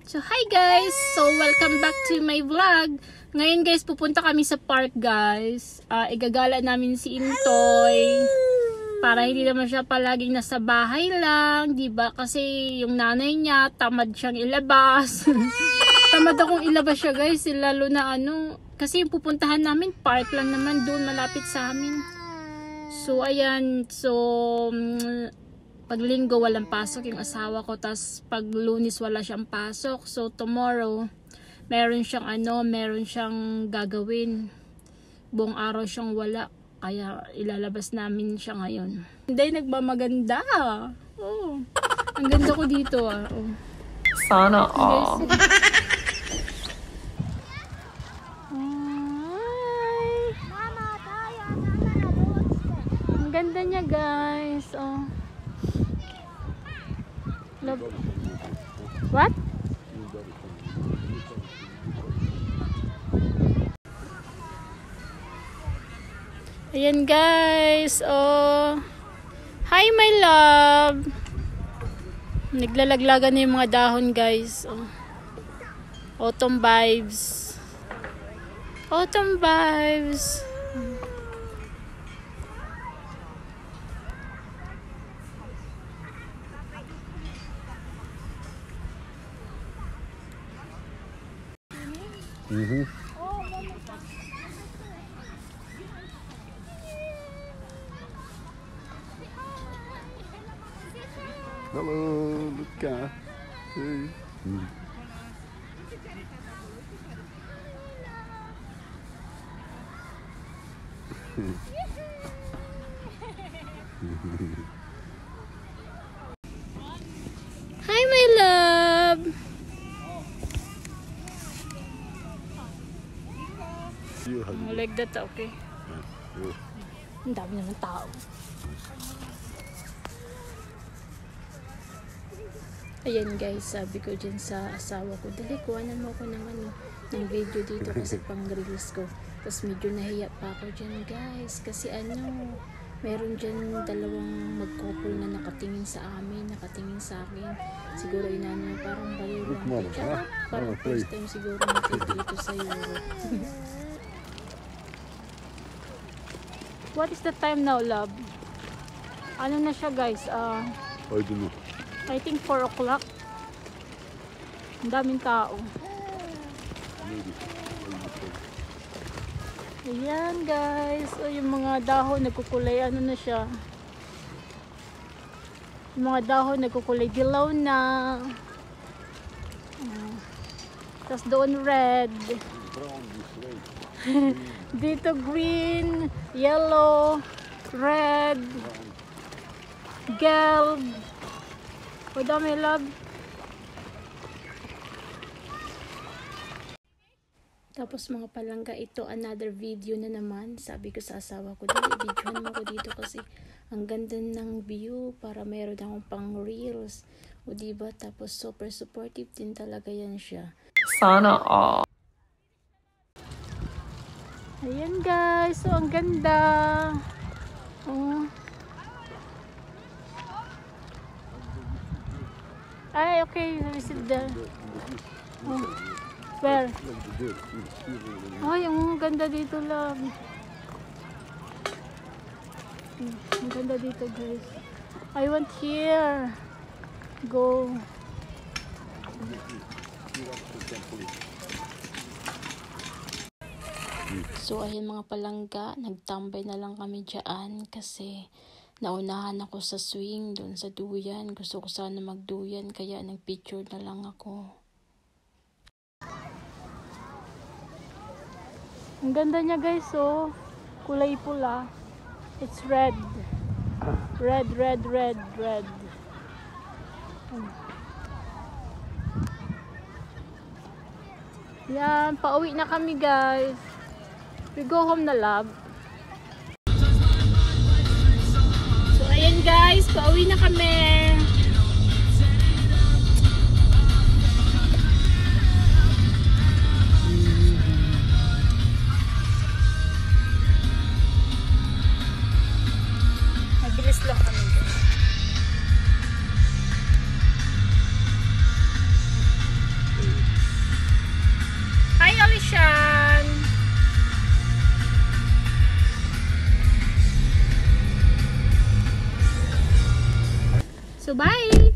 So hi guys! So welcome back to my vlog. Ngayon guys, pupunta kami sa park guys. Igagala namin si Intoy. Para hindi naman siya palaging nasa bahay lang, 'di ba? Kasi yung nanay niya tamad siyang ilabas. Tamad akong ilabas siya guys, lalo na kasi yung pupuntahan namin park lang naman doon malapit sa amin. So ayan, pag linggo walang pasok yung asawa ko, tas pag lunis wala siyang pasok. So tomorrow meron siyang gagawin. Buong araw siyang wala. Kaya ilalabas namin siya ngayon. Hindi, nagmamaganda. Oh. Ang ganda ko dito Oh. Sana all. Ang ganda niya guys. Oh. What? Ayan guys, hi my love. Naglalaglagan na yung mga dahon guys. Autumn vibes. Autumn vibes. Hello, Luca. Hey. Hi my love. Like that, okay. Ang dami naman tao. Ayan guys, sabi ko dyan sa asawa ko, dali kuhanan mo ako ng video dito kasi pang reels ko. Tapos medyo nahiya pa ako dyan guys, kasi meron dyan dalawang mag-couple na nakatingin sa amin, nakatingin sa akin. Siguro inano na parang baliw lang. Tsaka parang first time siguro dito sa Europe. What is the time now, love? Ano na siya guys? I don't know. I think 4 o'clock. Ang daming tao. Ayan guys. Yung mga dahon nagkukulay. Ano na siya? Yung mga dahon nagkukulay dilaw na. Tapos doon red. Dito green, yellow, red, gold. O dami love. Tapos mga palangga, ito another video na naman. Sabi ko sa asawa ko, dali videohan mo ko dito kasi ang ganda ng view para meron akong pang reels. O diba? Tapos super supportive din talaga yan siya. Sana all. Ayan guys, so ang ganda. Ay, okay, visit the where? Ay, ang ganda dito lang. Ang ganda dito guys. I want here. Go. So ayun mga palangga, nagtambay na lang kami dyan kasi naunahan ako sa swing doon sa duyan. Gusto ko sana magduyan kaya nagpicture na lang ako. Ang ganda niya guys, kulay pula. It's red. Red, red, red, red. Yan, pauwi na kami guys. We go home na love. So ayan guys, pauwi na kami. Mabilis lang kami. So, bye!